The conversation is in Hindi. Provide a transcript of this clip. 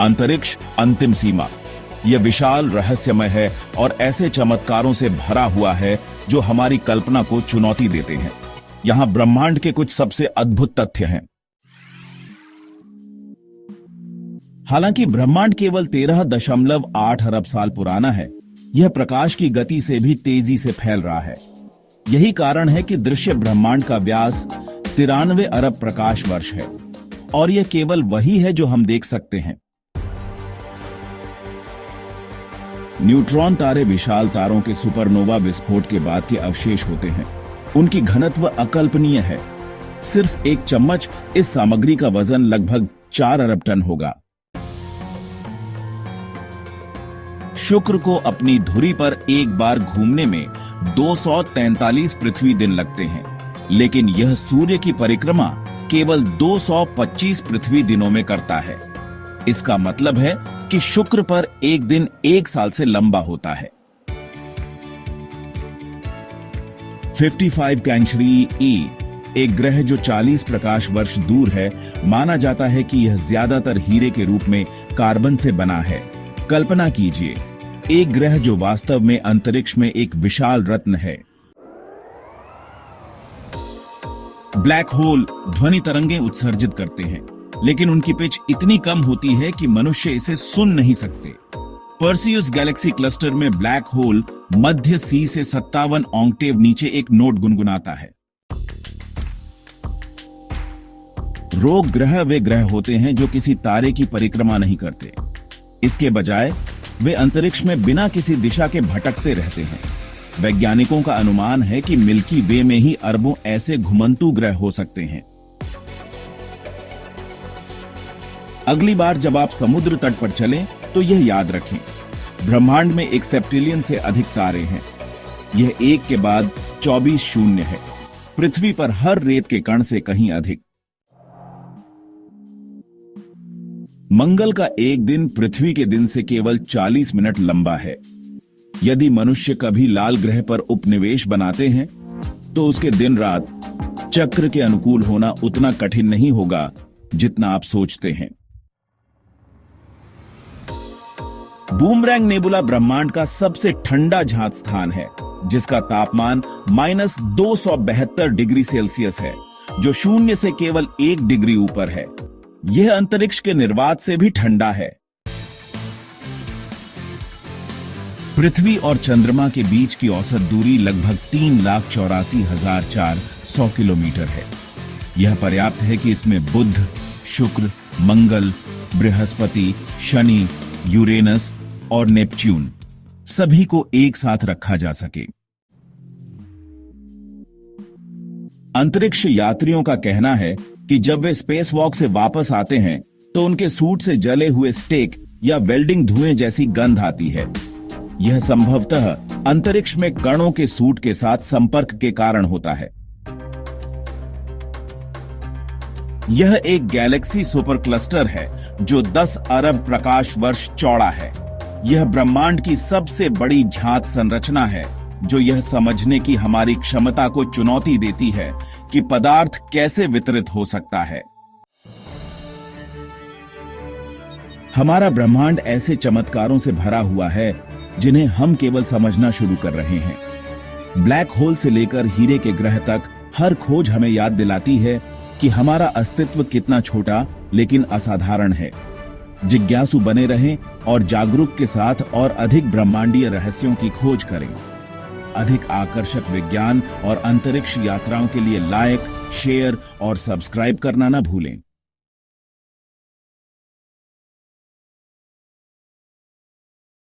अंतरिक्ष अंतिम सीमा। यह विशाल, रहस्यमय है और ऐसे चमत्कारों से भरा हुआ है जो हमारी कल्पना को चुनौती देते हैं। यहां ब्रह्मांड के कुछ सबसे अद्भुत तथ्य हैं। हालांकि ब्रह्मांड केवल 13.8 अरब साल पुराना है, यह प्रकाश की गति से भी तेजी से फैल रहा है। यही कारण है कि दृश्य ब्रह्मांड का व्यास 93 अरब प्रकाश वर्ष है और यह केवल वही है जो हम देख सकते हैं। न्यूट्रॉन तारे विशाल तारों के सुपरनोवा विस्फोट के बाद के अवशेष होते हैं। उनकी घनत्व अकल्पनीय है। सिर्फ एक चम्मच इस सामग्री का वजन लगभग 4 अरब टन होगा। शुक्र को अपनी धुरी पर एक बार घूमने में 243 पृथ्वी दिन लगते हैं, लेकिन यह सूर्य की परिक्रमा केवल 225 पृथ्वी दिनों में करता है। इसका मतलब है कि शुक्र पर एक दिन 1 साल से लंबा होता है। 55 कैंचरी ई एक ग्रह जो 40 प्रकाश वर्ष दूर है, माना जाता है कि यह ज्यादातर हीरे के रूप में कार्बन से बना है। कल्पना कीजिए, एक ग्रह जो वास्तव में अंतरिक्ष में एक विशाल रत्न है। ब्लैक होल ध्वनि तरंगें उत्सर्जित करते हैं, लेकिन उनकी पिच इतनी कम होती है कि मनुष्य इसे सुन नहीं सकते। पर्सियस गैलेक्सी क्लस्टर में ब्लैक होल मध्य सी से 57 ऑक्टेव नीचे एक नोट गुनगुनाता है। रोग ग्रह वे ग्रह होते हैं जो किसी तारे की परिक्रमा नहीं करते। इसके बजाय वे अंतरिक्ष में बिना किसी दिशा के भटकते रहते हैं। वैज्ञानिकों का अनुमान है कि मिल्की वे में ही अरबों ऐसे घुमंतू ग्रह हो सकते हैं। अगली बार जब आप समुद्र तट पर चलें तो यह याद रखें, ब्रह्मांड में एक सेप्टिलियन से अधिक तारे हैं। यह एक के बाद 24 शून्य है। पृथ्वी पर हर रेत के कण से कहीं अधिक। मंगल का एक दिन पृथ्वी के दिन से केवल 40 मिनट लंबा है। यदि मनुष्य कभी लाल ग्रह पर उपनिवेश बनाते हैं तो उसके दिन रात चक्र के अनुकूल होना उतना कठिन नहीं होगा जितना आप सोचते हैं। बूमरैंग नेबुला ब्रह्मांड का सबसे ठंडा झांक स्थान है, जिसका तापमान -272 डिग्री सेल्सियस है, जो शून्य से केवल 1 डिग्री ऊपर है। यह अंतरिक्ष के निर्वात से भी ठंडा है। पृथ्वी और चंद्रमा के बीच की औसत दूरी लगभग 3,84,400 किलोमीटर है। यह पर्याप्त है कि इसमें बुध, शुक्र, मंगल, बृहस्पति, शनि, यूरेनस और नेपच्यून सभी को एक साथ रखा जा सके। अंतरिक्ष यात्रियों का कहना है कि जब वे स्पेस वॉक से वापस आते हैं तो उनके सूट से जले हुए स्टेक या वेल्डिंग धुएं जैसी गंध आती है। यह संभवतः अंतरिक्ष में कणों के सूट के साथ संपर्क के कारण होता है। यह एक गैलेक्सी सुपर क्लस्टर है जो 10 अरब प्रकाश वर्ष चौड़ा है। यह ब्रह्मांड की सबसे बड़ी झांक संरचना है जो यह समझने की हमारी क्षमता को चुनौती देती है कि पदार्थ कैसे वितरित हो सकता है। हमारा ब्रह्मांड ऐसे चमत्कारों से भरा हुआ है जिन्हें हम केवल समझना शुरू कर रहे हैं। ब्लैक होल से लेकर हीरे के ग्रह तक हर खोज हमें याद दिलाती है कि हमारा अस्तित्व कितना छोटा लेकिन असाधारण है। जिज्ञासु बने रहें और जागरूक के साथ और अधिक ब्रह्मांडीय रहस्यों की खोज करें। अधिक आकर्षक विज्ञान और अंतरिक्ष यात्राओं के लिए लाइक, शेयर और सब्सक्राइब करना न भूलें।